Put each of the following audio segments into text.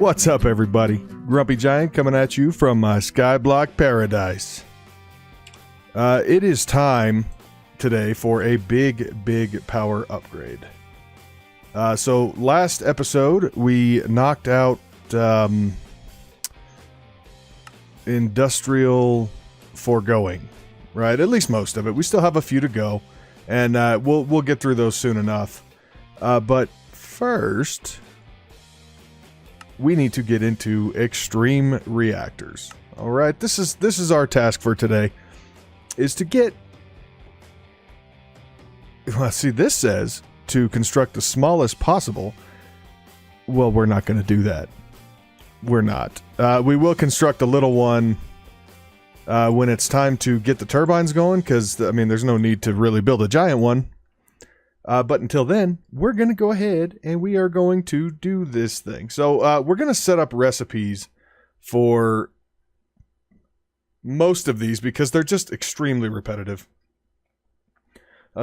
What's up, everybody? Grumpy Giant coming at you from my Skyblock paradise. It is time today for a big power upgrade. So last episode we knocked out industrial foregoing, right? At least most of it. We still have a few to go, and we'll get through those soon enough. But first, we need to get into Extreme Reactors. All right, this is our task for today, is to get. Well, see, this says to construct the smallest possible. Well, we're not going to do that. We're not. We will construct a little one when it's time to get the turbines going, because, I mean, there's no need to really build a giant one. But until then, we're going to go ahead and we are going to do this thing. So we're going to set up recipes for most of these because they're just extremely repetitive.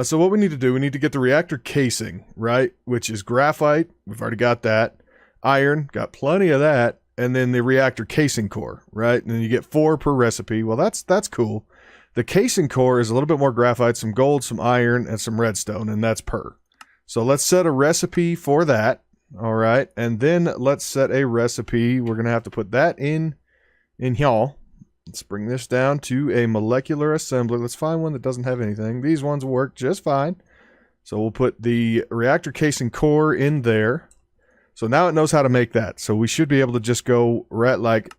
So what we need to do, we need to get the reactor casing, right? Which is graphite. We've already got that. Iron, got plenty of that. And then the reactor casing core, right? And then you get 4 per recipe. Well, that's cool. The casing core is a little bit more graphite, some gold, some iron, and some redstone, and that's per. So let's set a recipe for that. All right. And then let's set a recipe. We're going to have to put that in here. Let's bring this down to a molecular assembler. Let's find one that doesn't have anything. These ones work just fine. So we'll put the reactor casing core in there. So now it knows how to make that. So we should be able to just go right like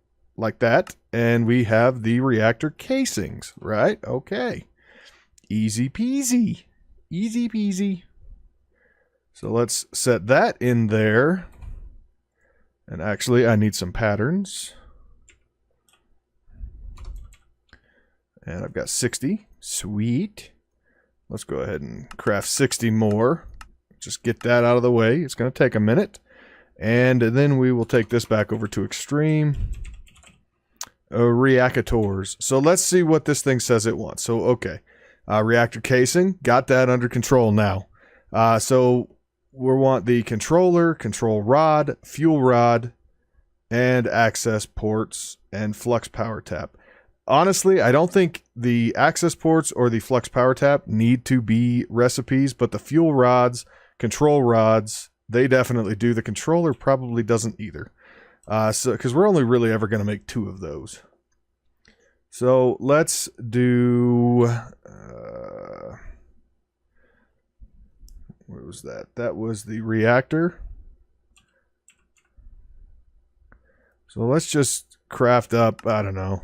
that. And we have the reactor casings, right? Okay. Easy peasy. Easy peasy. So let's set that in there. And actually, I need some patterns. And I've got 60. Sweet. Let's go ahead and craft 60 more. Just get that out of the way. It's going to take a minute. And then we will take this back over to Extreme Reactors. So let's see what this thing says it wants. So, okay. Reactor casing. Got that under control now. So we want the controller, control rod, fuel rod, and access ports, and flux power tap. Honestly, I don't think the access ports or the flux power tap need to be recipes, but the fuel rods, control rods, they definitely do. The controller probably doesn't either. So, because we're only really ever going to make 2 of those. So let's do. Where was that? That was the reactor. So let's just craft up. I don't know.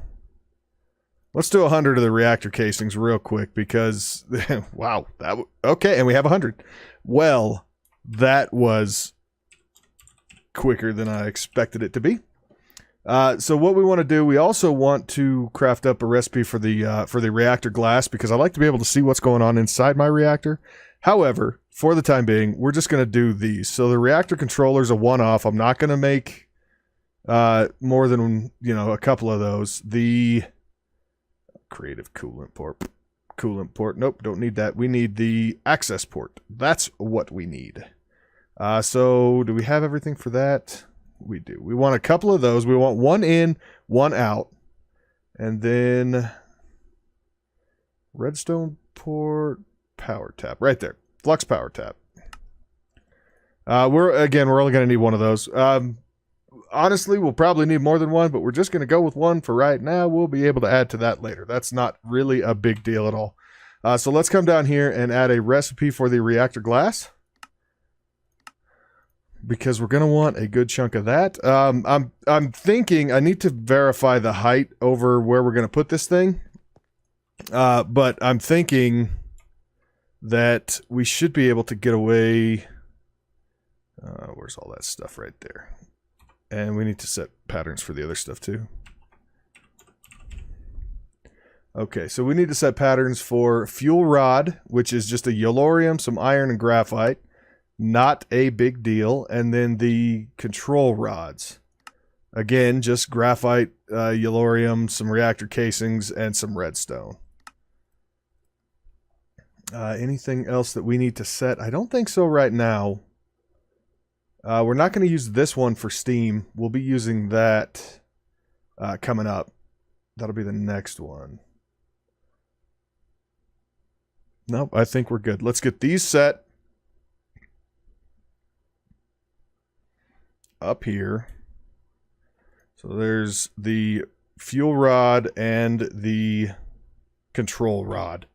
Let's do 100 of the reactor casings real quick because, wow, okay, and we have 100. Well, that was quicker than I expected it to be. So what we want to do, we also want to craft up a recipe for the reactor glass because I like to be able to see what's going on inside my reactor. However, for the time being, we're just going to do these. So the reactor controller is a one-off. I'm not going to make more than a couple of those. The creative coolant port. Nope, don't need that. We need the access port. That's what we need. So do we have everything for that? We do. We want a couple of those. We want one in, one out. And then redstone port, power tap. Right there. Flux power tap. We're only going to need one of those. Honestly, we'll probably need more than one, but we're just going to go with one for right now. We'll be able to add to that later. That's not really a big deal at all. So let's come down here and add a recipe for the reactor glass, because we're going to want a good chunk of that. I'm thinking I need to verify the height over where we're going to put this thing. But I'm thinking that we should be able to get away. Where's all that stuff right there? And we need to set patterns for the other stuff too. Okay, so we need to set patterns for fuel rod, which is just a yellorium, some iron, and graphite. Not a big deal. And then the control rods. Again, just graphite, yellorium, some reactor casings, and some redstone. Anything else that we need to set? I don't think so right now. We're not going to use this one for steam. We'll be using that coming up. That'll be the next one. Nope, I think we're good. Let's get these set up here. So there's the fuel rod and the control rod.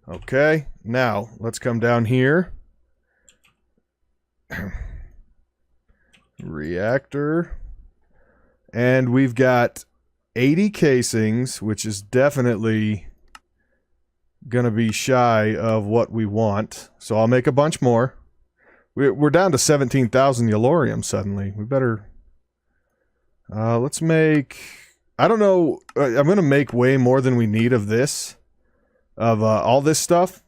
Okay, now let's come down here. Reactor. And we've got 80 casings, which is definitely going to be shy of what we want. So I'll make a bunch more. We're down to 17,000 Yellorium suddenly. We better... let's make... I don't know. I'm going to make way more than we need of this. Of all this stuff.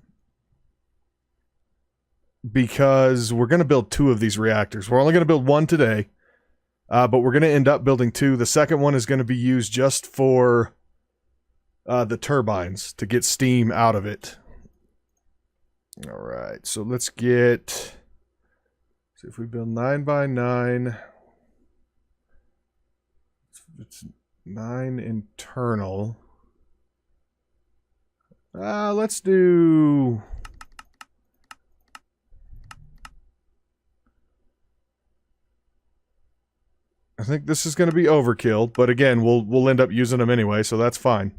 Because we're going to build 2 of these reactors. We're only going to build 1 today. But we're going to end up building 2. The second one is going to be used just for the turbines to get steam out of it. Alright, so let's get... See if we build 9 by 9. It's 9 internal. Let's do... I think this is going to be overkill, but again, we'll end up using them anyway, so that's fine.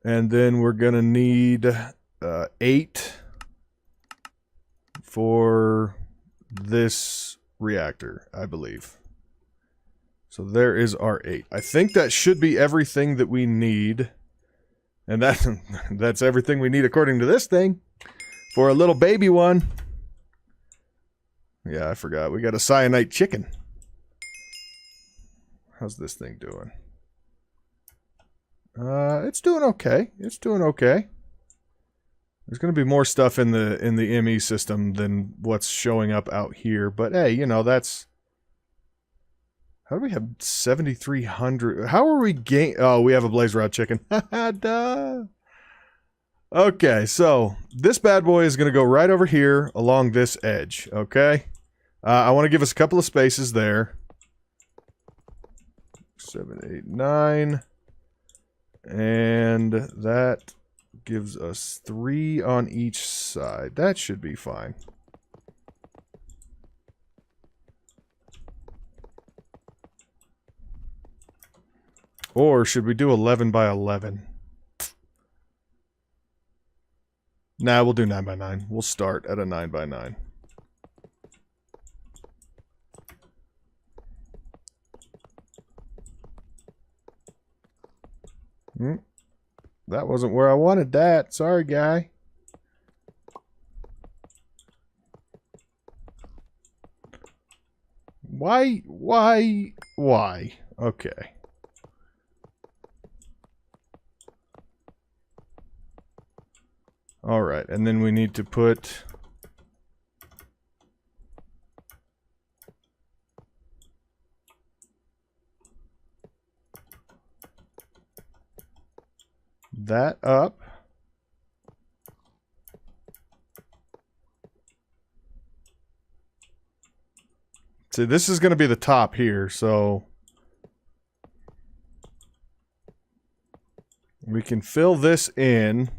And then we're going to need 8 for this reactor, I believe. So there is our 8. I think that should be everything that we need. And that's everything we need according to this thing. For a little baby one. Yeah, I forgot. We got a cyanite chicken. How's this thing doing? It's doing okay. It's doing okay. There's going to be more stuff in the ME system than what's showing up out here. But hey, you know, that's... How do we have 7,300? How are we gain... Oh, we have a blaze rod chicken. Duh. Okay, so this bad boy is going to go right over here along this edge, okay? I want to give us a couple of spaces there. 7, 8, 9. And that gives us 3 on each side. That should be fine. Or should we do 11 by 11? Nah, we'll do 9 by 9. We'll start at a 9 by 9. That wasn't where I wanted that. Sorry, guy. Why? Okay. All right, and then we need to put... that up. See, this is going to be the top here, so we can fill this in.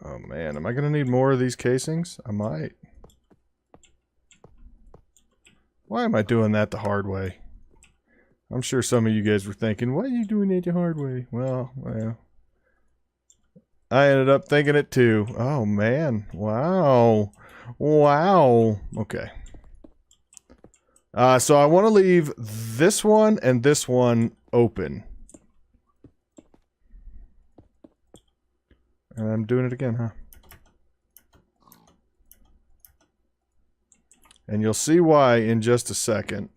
Oh man, am I going to need more of these casings? I might. Why am I doing that the hard way? I'm sure some of you guys were thinking, why are you doing it the hard way? Well, I ended up thinking it too. Oh man, wow. Wow. Okay. So I want to leave this one and this one open. And I'm doing it again, huh? And you'll see why in just a second.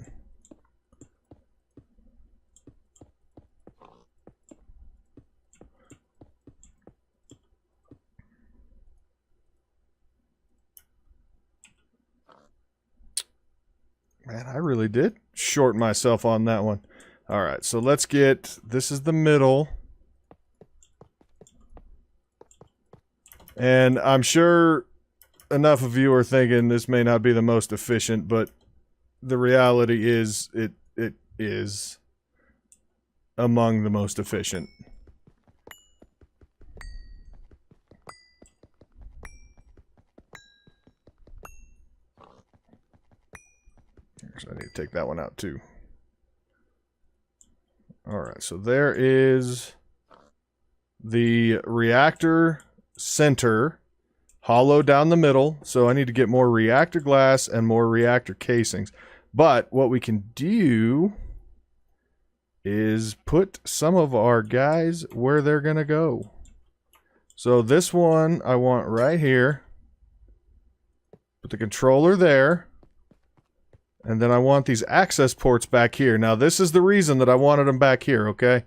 Man, I really did short myself on that one. All right, so let's get... This is the middle. And I'm sure enough of you are thinking this may not be the most efficient, but the reality is it is among the most efficient. So I need to take that one out too. Alright, so there is the reactor center, hollow down the middle, so I need to get more reactor glass and more reactor casings. But what we can do is put some of our guys where they're gonna go. So this one I want right here. Put the controller there. And then I want these access ports back here. Now, this is the reason that I wanted them back here, okay?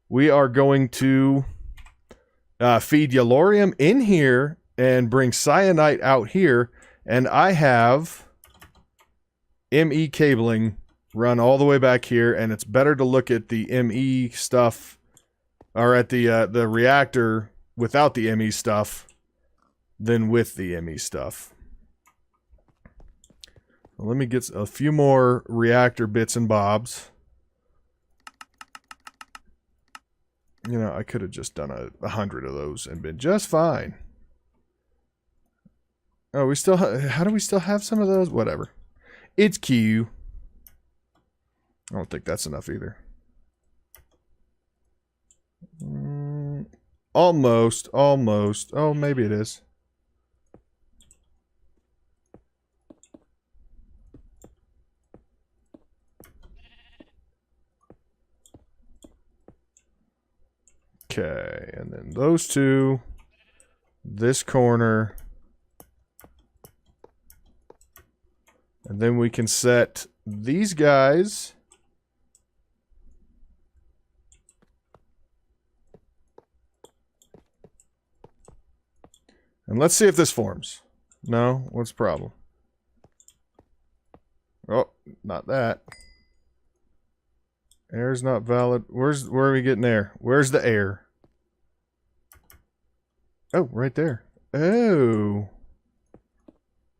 We are going to feed yellorium in here and bring cyanite out here. And I have ME cabling run all the way back here. And it's better to look at the ME stuff, or at the reactor without the ME stuff than with the ME stuff. Let me get a few more reactor bits and bobs. You know, I could have just done 100 of those and been just fine. Oh, we still how do we still have some of those? Whatever. It's Q. I don't think that's enough either. Almost. Oh, maybe it is. Okay, and then those two, this corner, and then we can set these guys and let's see if this forms. No? What's the problem? Oh, not that. Air's not valid. Where are we getting air? Where's the air? Oh, right there. Oh.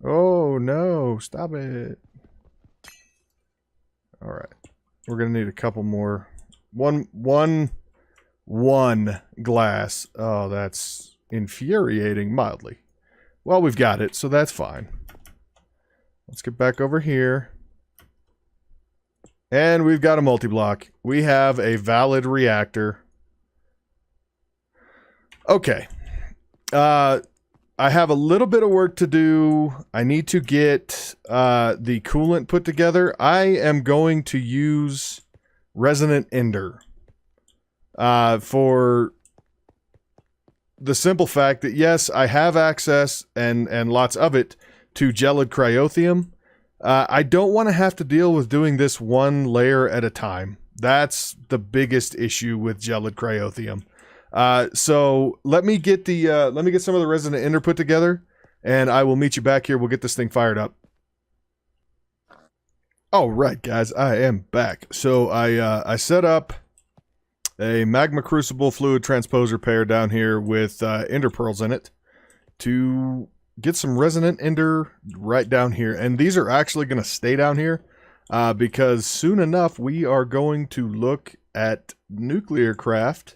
Oh, no. Stop it. Alright. We're going to need a couple more. One glass. Oh, that's infuriating mildly. Well, we've got it, so that's fine. Let's get back over here. And we've got a multi-block. We have a valid reactor. Okay. I have a little bit of work to do. I need to get the coolant put together. I am going to use resonant ender for the simple fact that, yes, I have access and lots of it to gelid cryothium. I don't want to have to deal with doing this one layer at a time. That's the biggest issue with gelid cryothium. So let me get some of the resonant ender put together, and I will meet you back here. We'll get this thing fired up. All right, guys, I am back. So I set up a magma crucible fluid transposer pair down here with ender pearls in it to get some resonant ender right down here. And these are actually going to stay down here because soon enough we are going to look at NuclearCraft,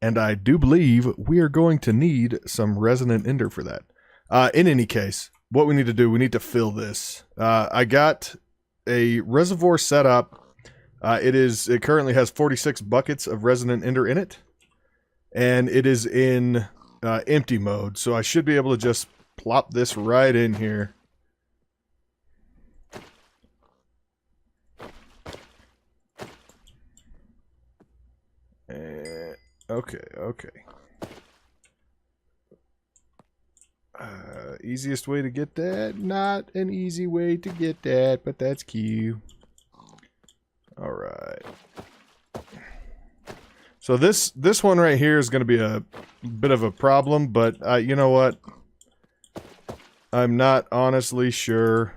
and I do believe we are going to need some resonant ender for that. In any case, what we need to do, we need to fill this. I got a reservoir set up. It currently has 46 buckets of resonant ender in it, and it is in empty mode, so I should be able to just plop this right in here. Okay. Easiest way to get that? Not an easy way to get that, but that's cute. Alright. So this one right here is going to be a bit of a problem, but you know what? I'm not honestly sure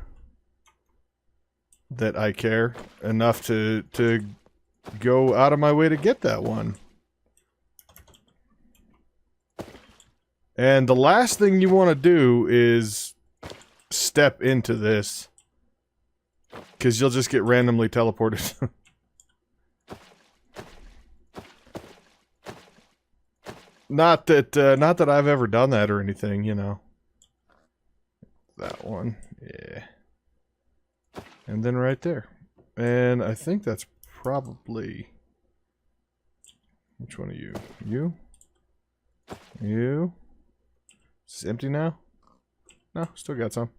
that I care enough to go out of my way to get that one. And the last thing you want to do is step into this, because you'll just get randomly teleported. Not that I've ever done that or anything, you know. That one, yeah. And then right there. And I think that's probably... Which one are you? You? You? Is this empty now? No, still got some.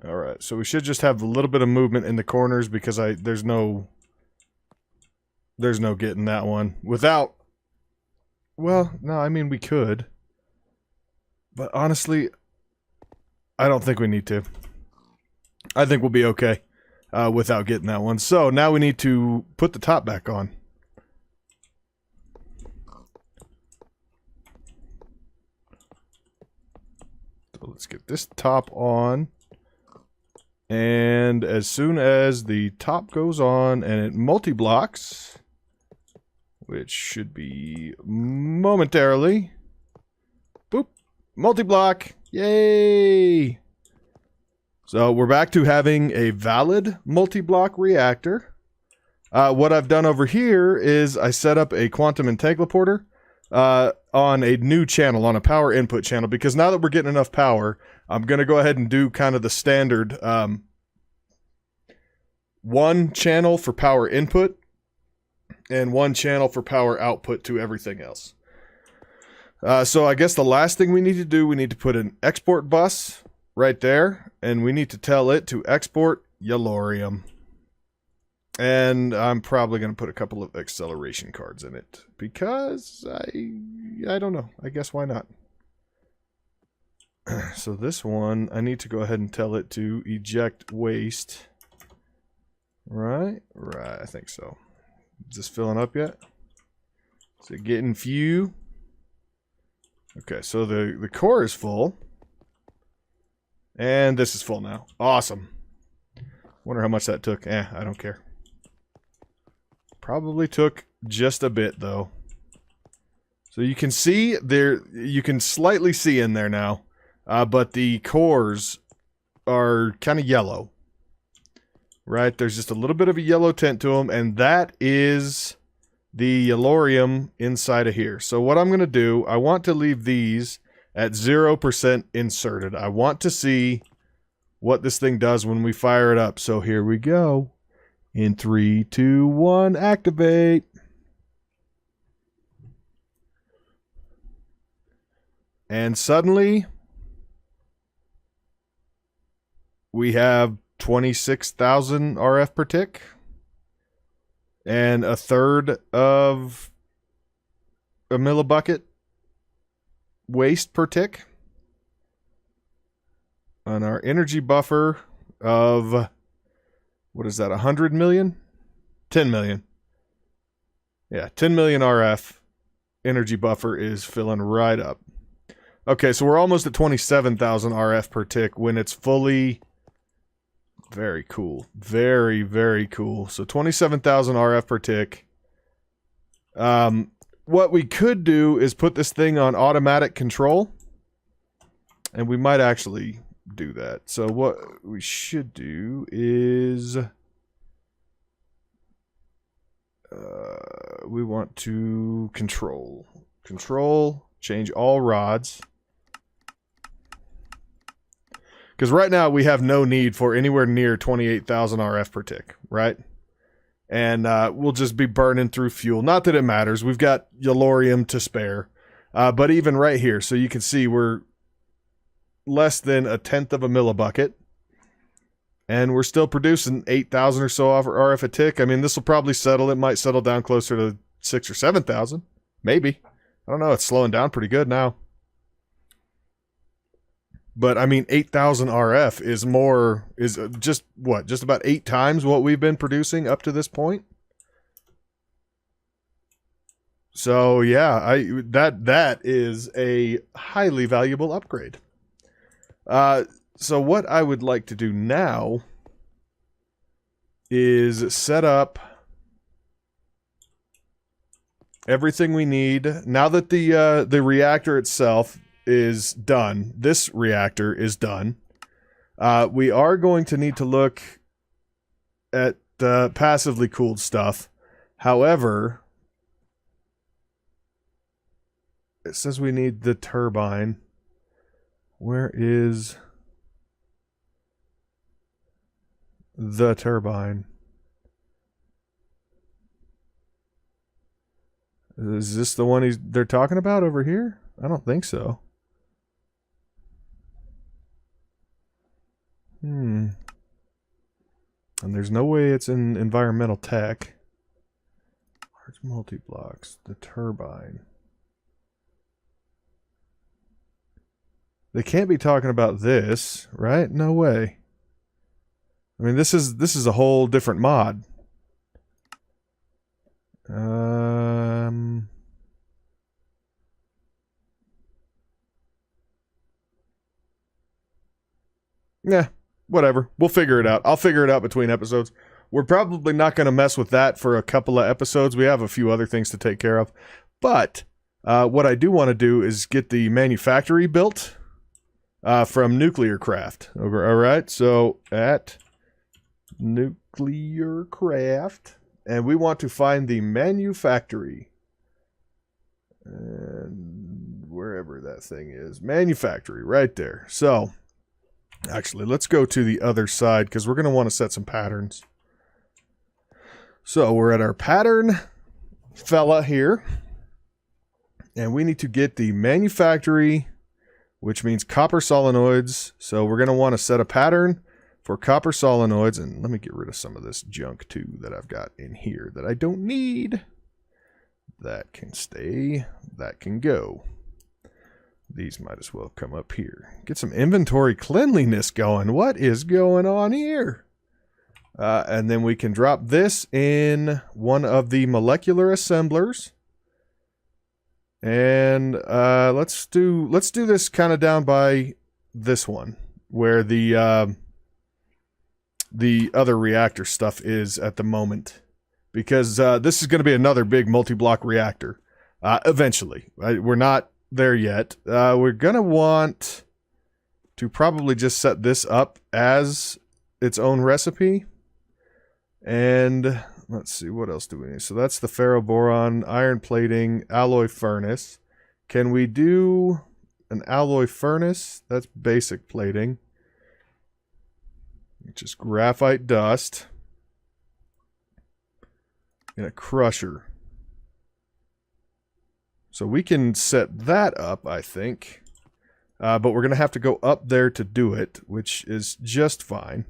Alright, so we should just have a little bit of movement in the corners because there's no getting that one without... Well, no, I mean we could. But honestly, I don't think we need to. I think we'll be okay without getting that one. So now we need to put the top back on. So let's get this top on. And as soon as the top goes on and it multi-blocks, which should be momentarily, boop, multi-block, yay! So we're back to having a valid multi-block reactor. What I've done over here is I set up a quantum entangleporter on a new channel, on a power input channel, because now that we're getting enough power, I'm going to go ahead and do kind of the standard one channel for power input and one channel for power output to everything else. So I guess the last thing we need to do, we need to put an export bus right there, and we need to tell it to export Yellorium. And I'm probably going to put a couple of acceleration cards in it, because I don't know. I guess why not? So this one, I need to go ahead and tell it to eject waste. Right? Right, I think so. Is this filling up yet? Is it getting few? Okay, so the core is full. And this is full now. Awesome. Wonder how much that took. I don't care. Probably took just a bit, though. So you can see there, you can slightly see in there now. But the cores are kind of yellow. Right? There's just a little bit of a yellow tint to them, and that is the Yellorium inside of here. So what I'm going to do, I want to leave these at 0% inserted. I want to see what this thing does when we fire it up. So here we go. In 3, 2, 1, activate. And suddenly, we have 26,000 RF per tick. And a third of a millibucket waste per tick. On our energy buffer of, what is that, 100 million? 10 million. Yeah, 10 million RF energy buffer is filling right up. Okay, so we're almost at 27,000 RF per tick when it's fully... Very cool. Very, very cool. So 27,000 RF per tick. What we could do is put this thing on automatic control. And we might actually do that. So what we should do is... we want to control. Control, change all rods. Because right now we have no need for anywhere near 28,000 RF per tick, right? And we'll just be burning through fuel. Not that it matters. We've got Yellorium to spare. But even right here, so you can see we're less than 1/10 of a millibucket. And we're still producing 8,000 or so RF a tick. I mean, this will probably settle. It might settle down closer to 6,000 or 7,000. Maybe. I don't know. It's slowing down pretty good now. But, I mean, 8,000 RF is more, is just, what, just about 8 times what we've been producing up to this point? So, yeah, that is a highly valuable upgrade. So what I would like to do now is set up everything we need. Now that the reactor itself is done. This reactor is done. We are going to need to look at passively cooled stuff. However, it says we need the turbine. Where is the turbine? Is this the one they're talking about over here? I don't think so. And there's no way it's in environmental tech. Large multi-blocks. The turbine. They can't be talking about this, right? No way. I mean, this is a whole different mod. Yeah, whatever. We'll figure it out. I'll figure it out between episodes. We're probably not going to mess with that for a couple of episodes. We have a few other things to take care of. But what I do want to do is get the manufactory built from NuclearCraft. All right, so at NuclearCraft, and we want to find the manufactory. And wherever that thing is. Manufactory, right there. So, actually, let's go to the other side because we're going to want to set some patterns. So, we're at our pattern fella here. And we need to get the manufactory, which means copper solenoids. So, we're going to want to set a pattern for copper solenoids. And let me get rid of some of this junk, too, that I've got in here that I don't need. That can stay. That can go. These might as well come up here. Get some inventory cleanliness going. What is going on here? And then we can drop this in one of the molecular assemblers. And let's do this kind of down by this one, where the other reactor stuff is at the moment. Because this is going to be another big multi-block reactor. Eventually. We're not there yet. We're going to want to probably just set this up as its own recipe. And let's see, what else do we need? So that's the ferroboron, iron plating, alloy furnace. Can we do an alloy furnace? That's basic plating. Just graphite dust. And a crusher. So we can set that up, I think. But we're going to have to go up there to do it, which is just fine.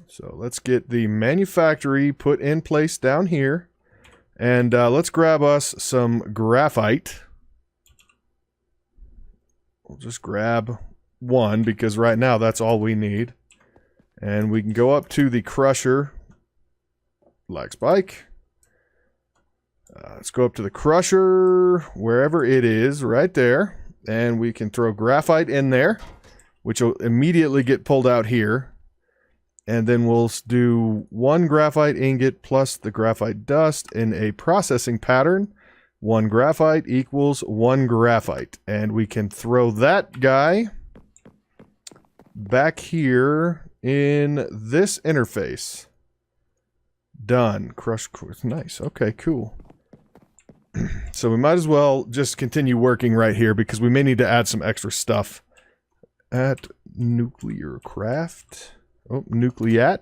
So let's get the manufactory put in place down here. And let's grab us some graphite. We'll just grab one because right now that's all we need. And we can go up to the crusher. Black spike. Let's go up to the crusher, wherever it is, right there. And we can throw graphite in there, which will immediately get pulled out here. And then we'll do one graphite ingot plus the graphite dust in a processing pattern. One graphite equals one graphite. And we can throw that guy back here in this interface. Done. Crush. Nice. Okay, cool. So we might as well just continue working right here because we may need to add some extra stuff at NuclearCraft. Oh, Nuclear.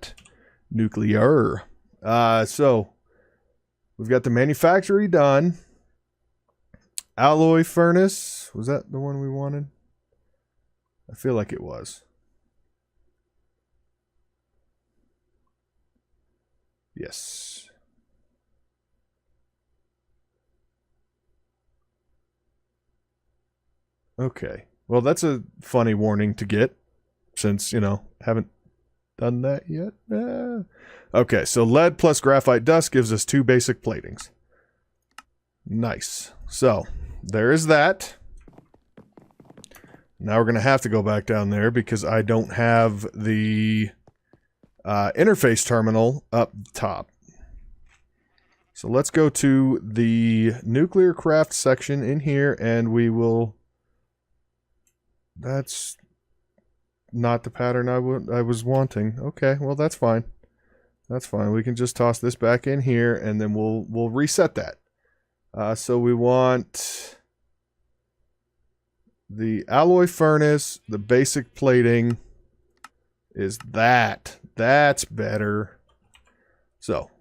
So we've got the manufactory done. Alloy furnace. Was that the one we wanted? I feel like it was. Yes. Okay. Well, that's a funny warning to get since, haven't done that yet. Okay, so lead plus graphite dust gives us 2 basic platings. Nice. So, there is that. Now we're going to have to go back down there because I don't have the interface terminal up top. So let's go to the NuclearCraft section in here, and we will... That's not the pattern I was wanting. Okay, well that's fine. That's fine. We can just toss this back in here, and then we'll reset that. So we want the alloy furnace, the basic plating is that. That's better. So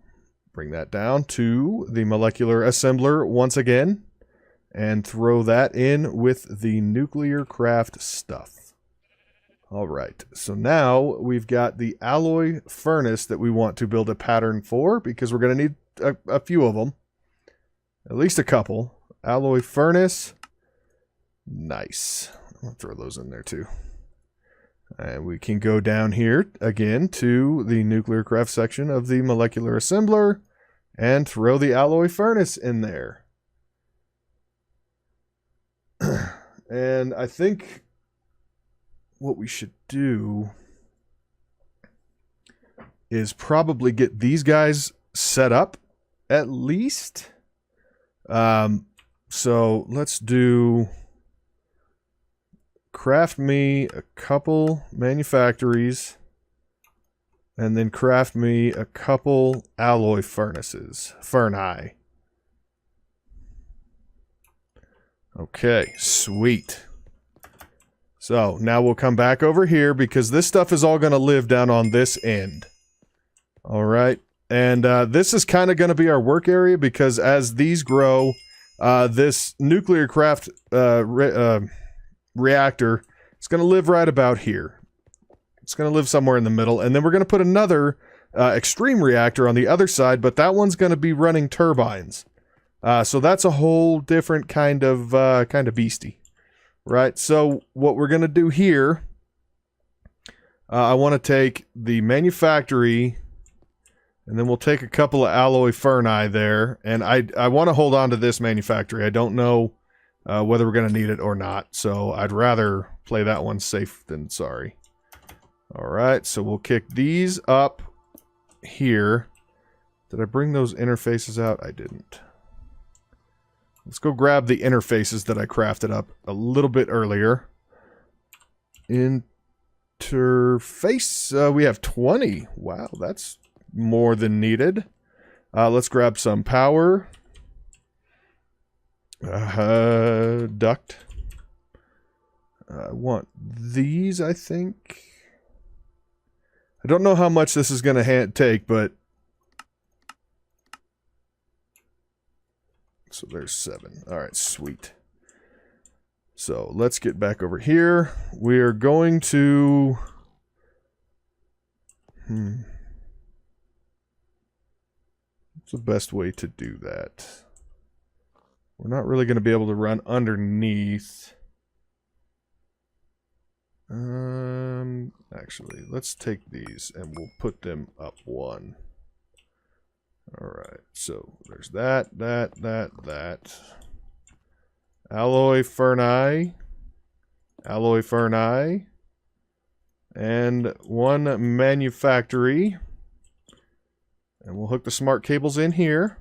bring that down to the molecular assembler once again, and throw that in with the NuclearCraft stuff. All right, so now we've got the alloy furnace that we want to build a pattern for, because we're going to need a few of them. At least a couple. Alloy furnace. Nice. I'll throw those in there too. And we can go down here again to the NuclearCraft section of the molecular assembler and throw the alloy furnace in there. And I think what we should do is probably get these guys set up at least. So let's do craft me a couple manufactories and then craft me a couple alloy furnaces. Furni. Okay, sweet. So now we'll come back over here because this stuff is all going to live down on this end. All right. And this is kind of going to be our work area because as these grow, this NuclearCraft reactor is going to live right about here. It's going to live somewhere in the middle. And then we're going to put another Extreme Reactor on the other side, but that one's going to be running turbines. So that's a whole different kind of beastie. Right, so what we're going to do here, I want to take the manufactory, and then we'll take a couple of alloy furni there, and I want to hold on to this manufactory. I don't know whether we're going to need it or not, so I'd rather play that one safe than sorry. All right, so we'll kick these up here. Did I bring those interfaces out? I didn't. Let's go grab the interfaces that I crafted up a little bit earlier. Interface, we have 20. Wow, that's more than needed. Let's grab some power. Duct. I want these, I think. I don't know how much this is going to take, but... So there's 7. All right, sweet. So let's get back over here. We are going to... What's the best way to do that? We're not really going to be able to run underneath. Actually, let's take these and we'll put them up 1. Alright, so there's that. Alloy furni, and 1 manufactory. And we'll hook the smart cables in here.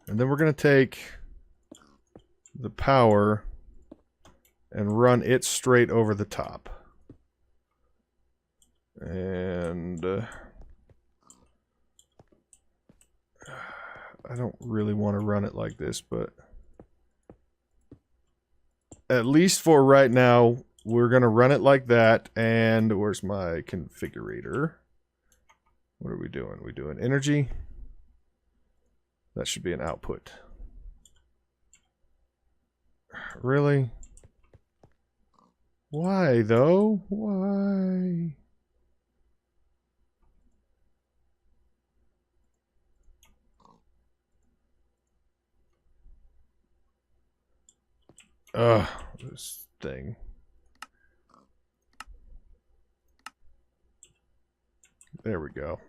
And then we're going to take the power and run it straight over the top. And... I don't really want to run it like this, but at least for right now, we're going to run it like that. And where's my configurator? What are we doing? We doing energy? That should be an output. Really? Why, though? Why? Ugh, this thing. There we go.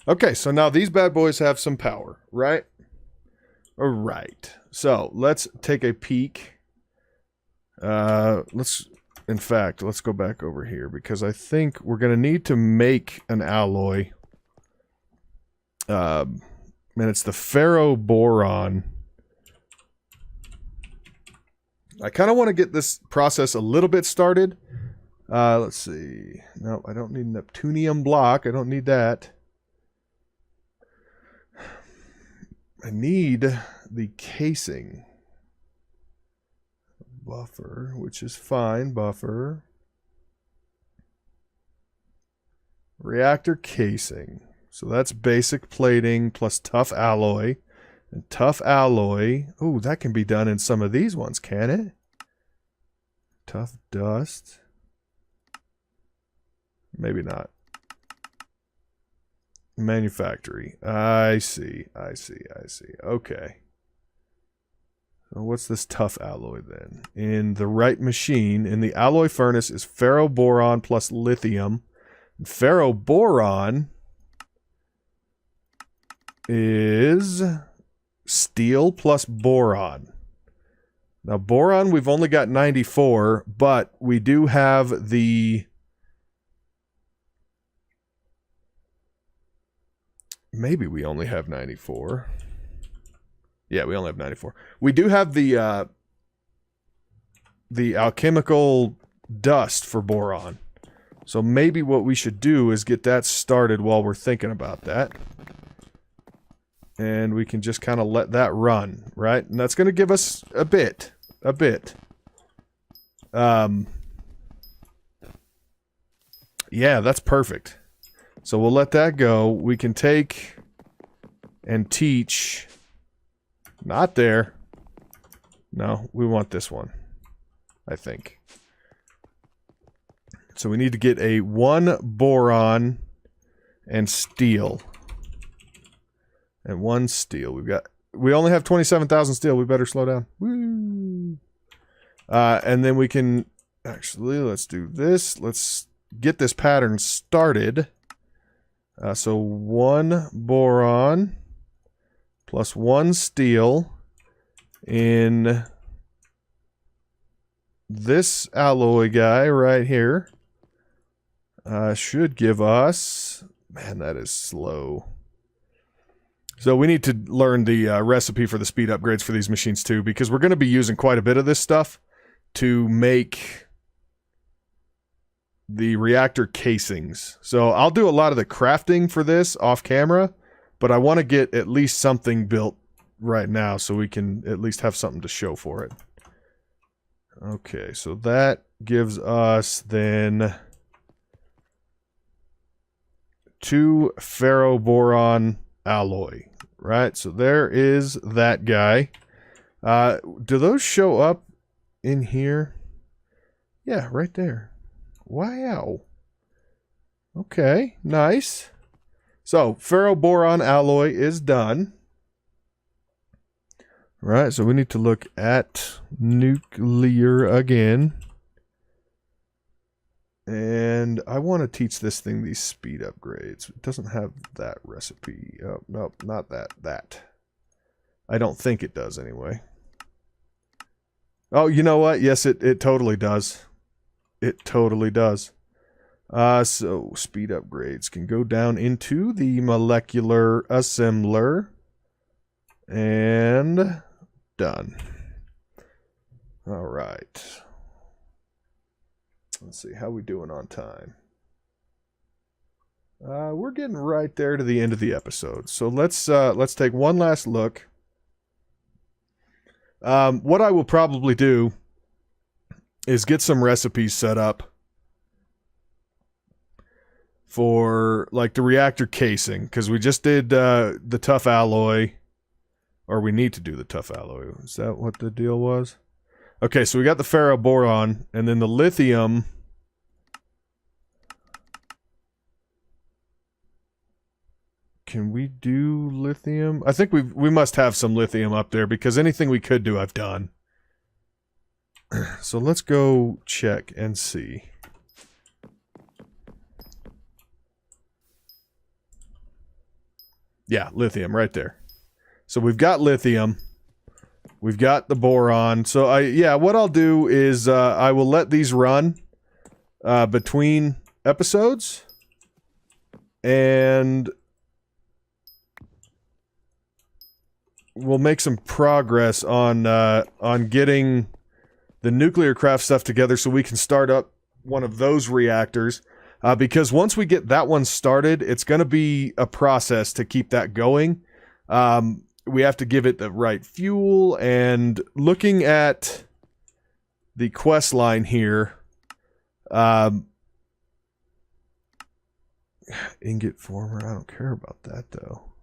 Okay, so now these bad boys have some power, right? All right. So let's take a peek. Let's go back over here because I think we're going to need to make an alloy And it's the ferroboron. I kind of want to get this process a little bit started. Let's see. No, I don't need an Neptunium block. I don't need that. I need the casing. Buffer, which is fine. Buffer. Reactor casing. So that's basic plating plus tough alloy. And tough alloy. Oh, that can be done in some of these ones, can it? Tough dust. Maybe not. Manufactory. I see. Okay. So what's this tough alloy then? In the right machine, in the alloy furnace is ferroboron plus lithium. And ferroboron is steel plus boron. Now boron, we've only got 94, but we do have the... Maybe we only have 94. Yeah, we only have 94. We do have the alchemical dust for boron. So maybe what we should do is get that started while we're thinking about that. And we can just kind of let that run, right? And that's going to give us a bit. Yeah, that's perfect. So we'll let that go. We can take and teach. Not there. No, we want this one, I think. So we need to get a 1 boron and steel. And 1 steel. We only have 27,000 steel. We better slow down. Woo! And then we can actually, let's do this. Let's get this pattern started. So 1 boron plus 1 steel in this alloy guy right here should give us... Man, that is slow. So we need to learn the recipe for the speed upgrades for these machines too, because we're going to be using quite a bit of this stuff to make the reactor casings. So I'll do a lot of the crafting for this off camera, but I want to get at least something built right now so we can at least have something to show for it. Okay, so that gives us then 2 ferroboron alloy, right? So there is that guy. Do those show up in here? Yeah, right there. Wow. Okay, nice. So, ferroboron alloy is done. Right, so we need to look at nuclear again. And I want to teach this thing these speed upgrades. It doesn't have that recipe. Oh, nope, not that. That. I don't think it does anyway. Oh, you know what? Yes, it totally does. It totally does. So speed upgrades can go down into the molecular assembler. And done. All right. Let's see, how we doing on time? We're getting right there to the end of the episode. So let's take one last look. What I will probably do is get some recipes set up for like the reactor casing, because we just did the tough alloy, or we need to do the tough alloy. Is that what the deal was? Okay, so we got the ferroboron, and then the lithium. Can we do lithium? I think we must have some lithium up there, because anything we could do, I've done. So let's go check and see. Yeah, lithium right there. So we've got lithium. We've got the boron. So what I'll do is I will let these run between episodes, and we'll make some progress on getting the NuclearCraft stuff together so we can start up one of those reactors. Because once we get that one started, it's going to be a process to keep that going. We have to give it the right fuel, and looking at the quest line here, ingot former, I don't care about that though.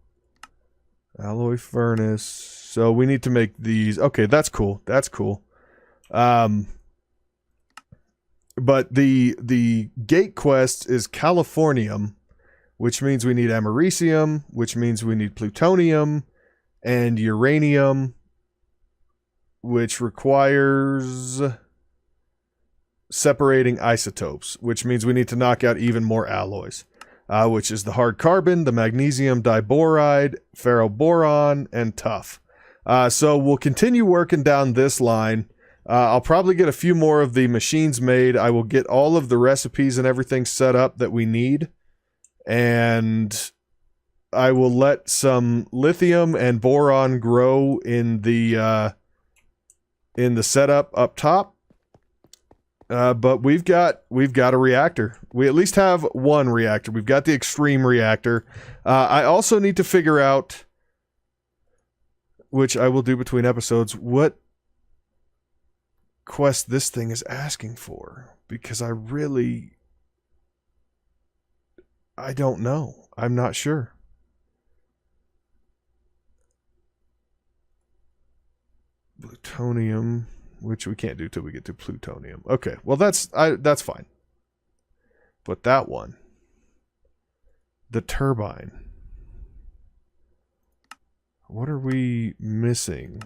Alloy furnace, so we need to make these. Okay, that's cool. That's cool. But the gate quest is Californium, which means we need americium, which means we need plutonium and uranium, which requires separating isotopes, which means we need to knock out even more alloys, which is the hard carbon, the magnesium diboride, ferroboron, and tough. So we'll continue working down this line. I'll probably get a few more of the machines made. I will get all of the recipes and everything set up that we need. And I will let some lithium and boron grow in the setup up top. But we've got a reactor. We at least have one reactor. We've got the Extreme Reactor. I also need to figure out, which I will do between episodes, what quest this thing is asking for, because I don't know. I'm not sure. Plutonium, which we can't do till we get to plutonium. Okay, well that's fine. But that one, the turbine. What are we missing?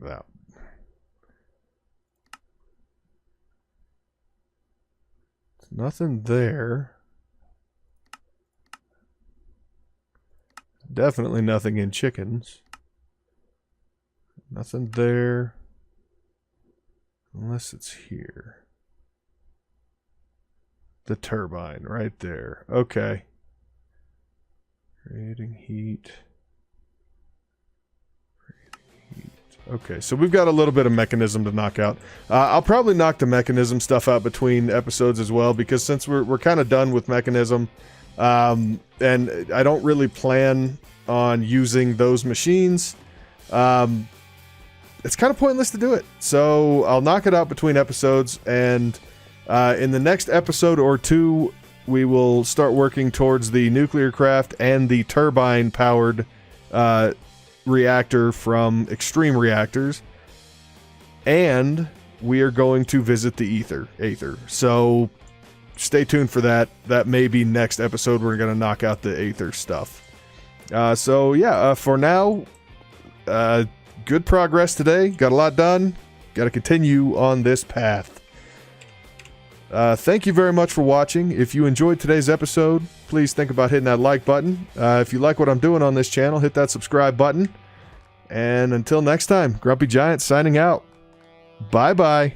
That. Nothing there. Definitely nothing in chickens. Nothing there. Unless it's here. The turbine right there. Okay. Creating heat. Okay, so we've got a little bit of mechanism to knock out. I'll probably knock the mechanism stuff out between episodes as well, because since we're kind of done with mechanism, and I don't really plan on using those machines, it's kind of pointless to do it. So I'll knock it out between episodes, and in the next episode or two, we will start working towards the NuclearCraft and the turbine-powered reactor from Extreme Reactors, and we are going to visit the Aether. So stay tuned for that. That may be next episode. We're going to knock out the Aether stuff. So yeah, for now, good progress today. Got a lot done. Got to continue on this path. Thank you very much for watching. If you enjoyed today's episode, please think about hitting that like button. If you like what I'm doing on this channel, hit that subscribe button. And until next time, Grumpy Giant signing out. Bye-bye.